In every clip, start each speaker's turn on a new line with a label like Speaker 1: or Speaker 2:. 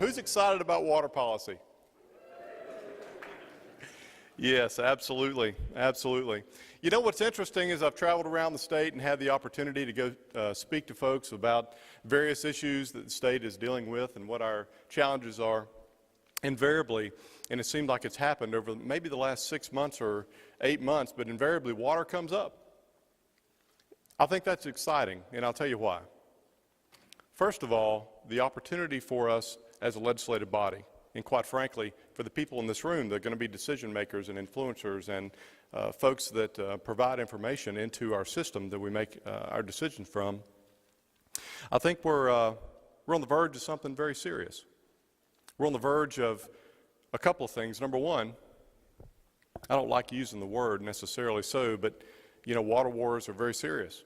Speaker 1: Who's excited about water policy? Yes, absolutely, absolutely. You know what's interesting is I've traveled around the state and had the opportunity to go speak to folks about various issues that the state is dealing with and what our challenges are. Invariably, and it seemed like it's happened over maybe the last 6 months or 8 months, but invariably water comes up. I think that's exciting, and I'll tell you why. First of all, the opportunity for us as a legislative body, and quite frankly, for the people in this room that are going to be decision makers and influencers and folks that provide information into our system that we make our decisions from, I think we're on the verge of something very serious. We're on the verge of a couple of things. Number one, I don't like using the word necessarily so, but you know, water wars are very serious.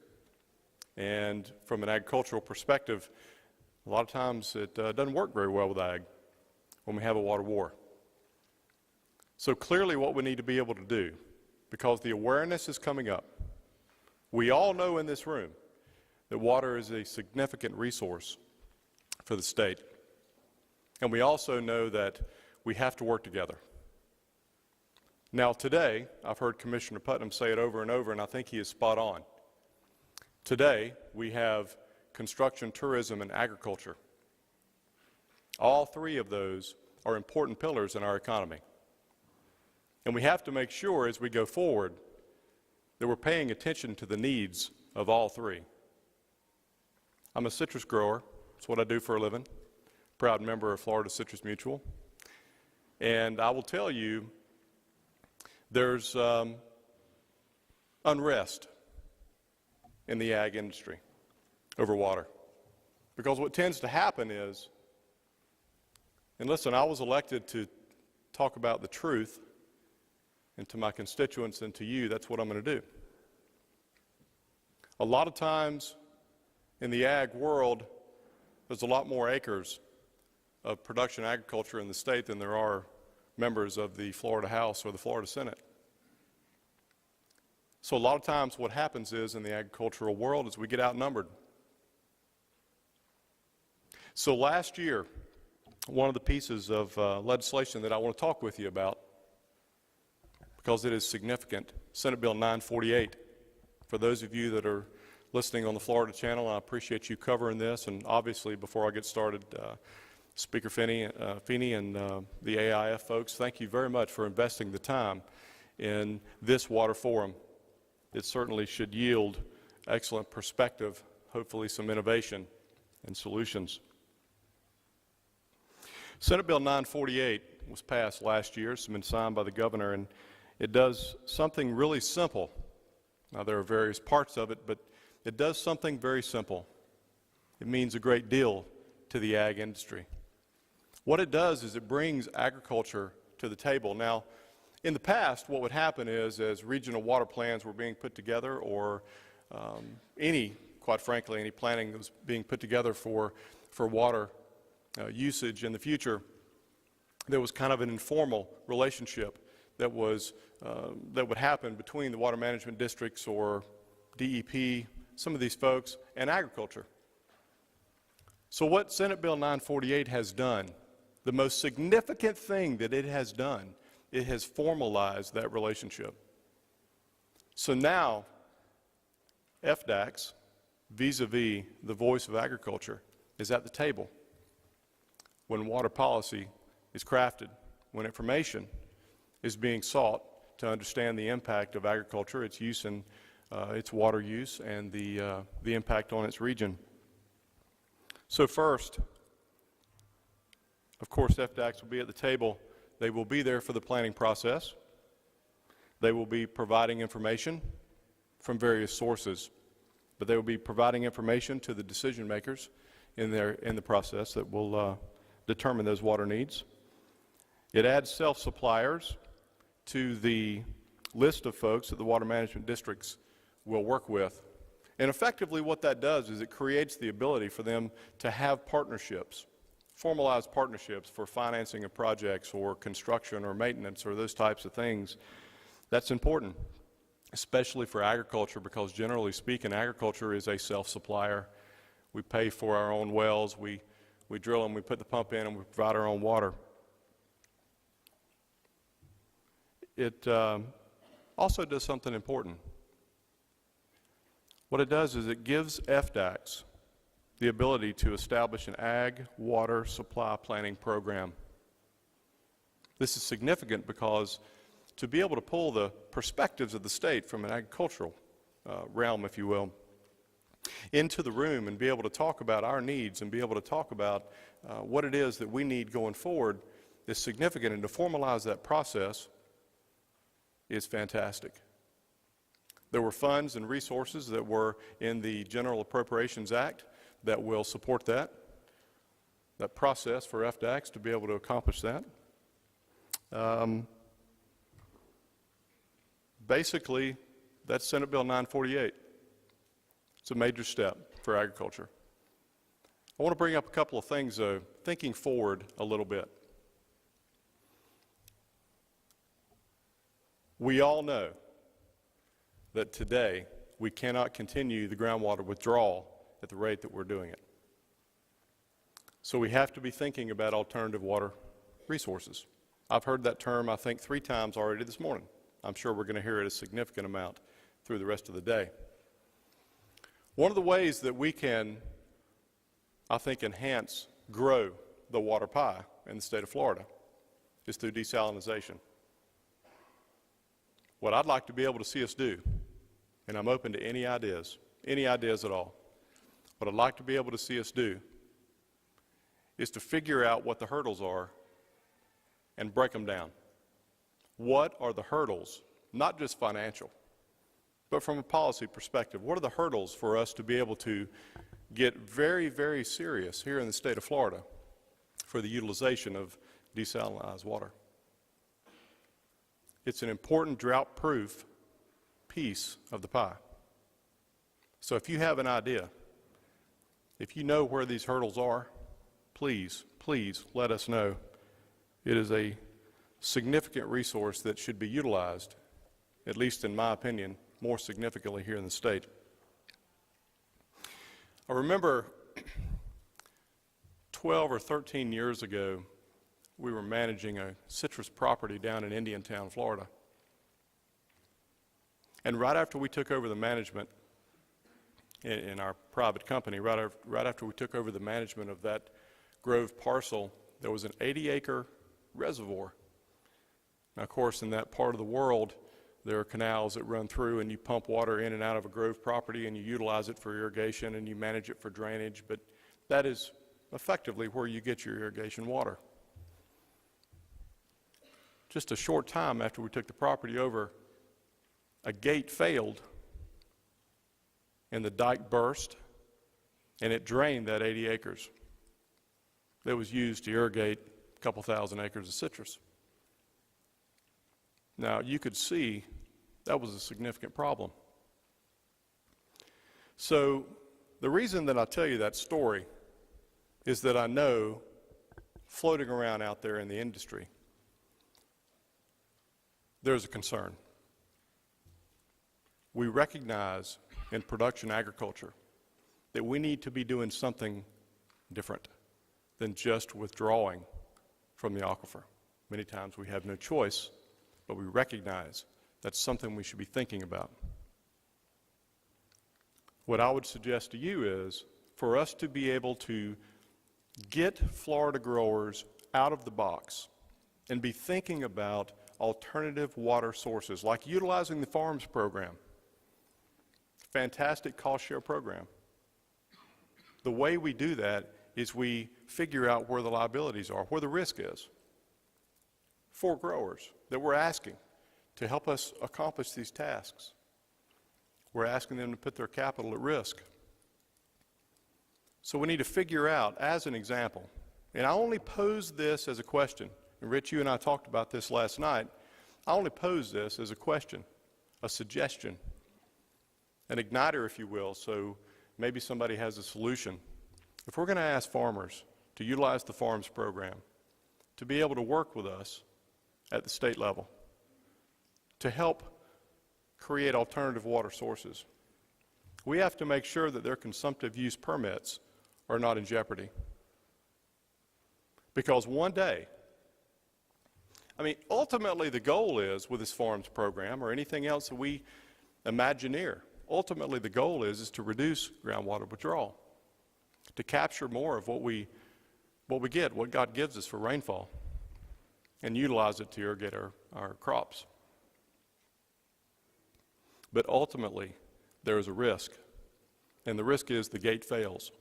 Speaker 1: And from an agricultural perspective, a lot of times it doesn't work very well with ag when we have a water war. So clearly what we need to be able to do, because the awareness is coming up, we all know in this room that water is a significant resource for the state. And we also know that we have to work together. Now today, I've heard Commissioner Putnam say it over and over, and I think he is spot on. Today, we have construction, tourism, and agriculture. All three of those are important pillars in our economy. And we have to make sure as we go forward that we're paying attention to the needs of all three. I'm a citrus grower. That's what I do for a living. Proud member of Florida Citrus Mutual. And I will tell you, there's unrest in the ag industry over water. Because what tends to happen is, and listen, I was elected to talk about the truth, and to my constituents and to you, that's what I'm going to do. A lot of times in the ag world, there's a lot more acres of production agriculture in the state than there are members of the Florida House or the Florida Senate. So a lot of times what happens is in the agricultural world is we get outnumbered. So last year, one of the pieces of legislation that I want to talk with you about, because it is significant, Senate Bill 948. For those of you that are listening on the Florida channel, I appreciate you covering this. And obviously, before I get started, Speaker Feeney and the AIF folks, thank you very much for investing the time in this water forum. It certainly should yield excellent perspective, hopefully some innovation and solutions. Senate Bill 948 was passed last year. It's been signed by the governor, and it does something really simple. Now, there are various parts of it, but it does something very simple. It means a great deal to the ag industry. What it does is it brings agriculture to the table. Now, in the past, what would happen is as regional water plans were being put together, or quite frankly, any planning that was being put together for water usage in the future, there was kind of an informal relationship that would happen between the water management districts or DEP, some of these folks, and agriculture. So what Senate Bill 948 has done, the most significant thing that it has done, it has formalized that relationship. So now, FDACS, vis-a-vis the voice of agriculture, is at the table when water policy is crafted, when information is being sought to understand the impact of agriculture, its use and its water use, and the impact on its region. So first, of course, FDACS will be at the table. They will be there for the planning process. They will be providing information from various sources, but they will be providing information to the decision makers in the process that will determine those water needs. It adds self-suppliers to the list of folks that the water management districts will work with. And effectively what that does is it creates the ability for them to have partnerships, formalized partnerships for financing of projects or construction or maintenance or those types of things. That's important, especially for agriculture, because generally speaking, agriculture is a self-supplier. We pay for our own wells. We we drill them, we put the pump in, and we provide our own water. It also does something important. What it does is it gives FDACs the ability to establish an ag water supply planning program. This is significant because to be able to pull the perspectives of the state from an agricultural realm, if you will, into the room and be able to talk about our needs and be able to talk about what it is that we need going forward is significant, and to formalize that process is fantastic. There were funds and resources that were in the General Appropriations Act that will support that process for FDACs to be able to accomplish that. Basically, that's Senate Bill 948. It's a major step for agriculture. I want to bring up a couple of things, though, thinking forward a little bit. We all know that today we cannot continue the groundwater withdrawal at the rate that we're doing it. So we have to be thinking about alternative water resources. I've heard that term, I think, 3 times already this morning. I'm sure we're going to hear it a significant amount through the rest of the day. One of the ways that we can, I think, enhance, grow the water pie in the state of Florida is through desalination. What I'd like to be able to see us do, and I'm open to any ideas at all, what I'd like to be able to see us do is to figure out what the hurdles are and break them down. What are the hurdles, not just financial, but from a policy perspective? What are the hurdles for us to be able to get very, very serious here in the state of Florida for the utilization of desalinized water? It's an important drought-proof piece of the pie. So if you have an idea, if you know where these hurdles are, please, please let us know. It is a significant resource that should be utilized, at least in my opinion, more significantly here in the state. I remember 12 or 13 years ago, we were managing a citrus property down in Indiantown, Florida. And right after we took over the management in our private company, right after we took over the management of that grove parcel, there was an 80-acre reservoir. Now, of course, in that part of the world, there are canals that run through and you pump water in and out of a grove property and you utilize it for irrigation and you manage it for drainage, but that is effectively where you get your irrigation water. Just a short time after we took the property over, a gate failed and the dike burst and it drained that 80 acres that was used to irrigate a couple thousand acres of citrus. Now, you could see that was a significant problem. So the reason that I tell you that story is that I know, floating around out there in the industry, there's a concern. We recognize in production agriculture that we need to be doing something different than just withdrawing from the aquifer. Many times we have no choice, but we recognize that's something we should be thinking about. What I would suggest to you is for us to be able to get Florida growers out of the box and be thinking about alternative water sources, like utilizing the farms program. Fantastic cost share program. The way we do that is we figure out where the liabilities are, where the risk is for growers that we're asking to help us accomplish these tasks. We're asking them to put their capital at risk. So we need to figure out, as an example, and I only pose this as a question, and Rich, you and I talked about this last night. I only pose this as a question, a suggestion, an igniter, if you will, so maybe somebody has a solution. If we're going to ask farmers to utilize the farms program, to be able to work with us at the state level, to help create alternative water sources, we have to make sure that their consumptive use permits are not in jeopardy. Because one day, I mean, ultimately the goal is with this farms program or anything else that we imagineer, ultimately the goal is to reduce groundwater withdrawal, to capture more of what we get, what God gives us for rainfall, and utilize it to irrigate our crops. But ultimately, there is a risk, and the risk is the gate fails,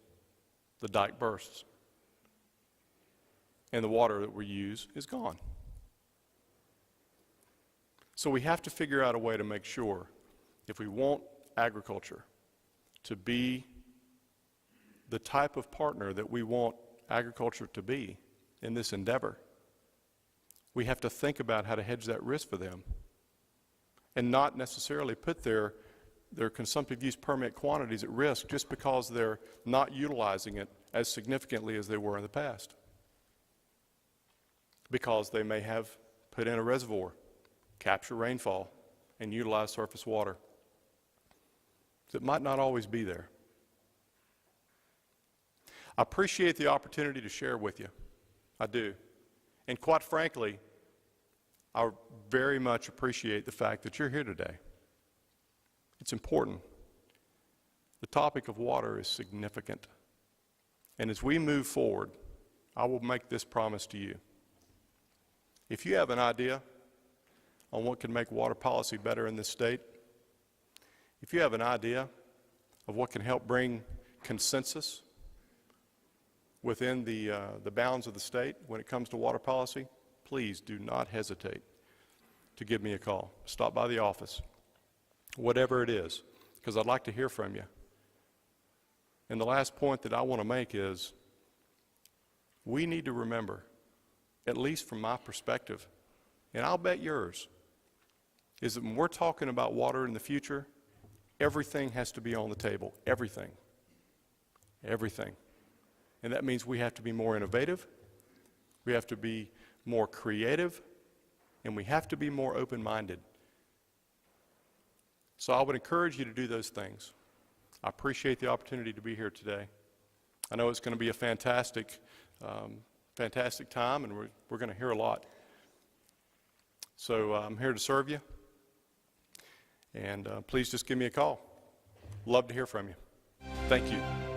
Speaker 1: the dike bursts, and the water that we use is gone. So we have to figure out a way to make sure, if we want agriculture to be the type of partner that we want agriculture to be in this endeavor, we have to think about how to hedge that risk for them and not necessarily put their consumptive use permit quantities at risk just because they're not utilizing it as significantly as they were in the past. Because they may have put in a reservoir, capture rainfall, and utilize surface water that might not always be there. I appreciate the opportunity to share with you. I do. And quite frankly, I very much appreciate the fact that you're here today. It's important. The topic of water is significant. And as we move forward, I will make this promise to you. If you have an idea on what can make water policy better in this state, if you have an idea of what can help bring consensus within the bounds of the state when it comes to water policy, please do not hesitate to give me a call. Stop by the office, whatever it is, because I'd like to hear from you. And the last point that I want to make is we need to remember, at least from my perspective, and I'll bet yours, is that when we're talking about water in the future, everything has to be on the table. Everything. Everything. And that means we have to be more innovative, we have to be more creative, and we have to be more open-minded. So I would encourage you to do those things. I appreciate the opportunity to be here today. I know it's going to be a fantastic time, and we're going to hear a lot. So I'm here to serve you, and please just give me a call. Love to hear from you. Thank you.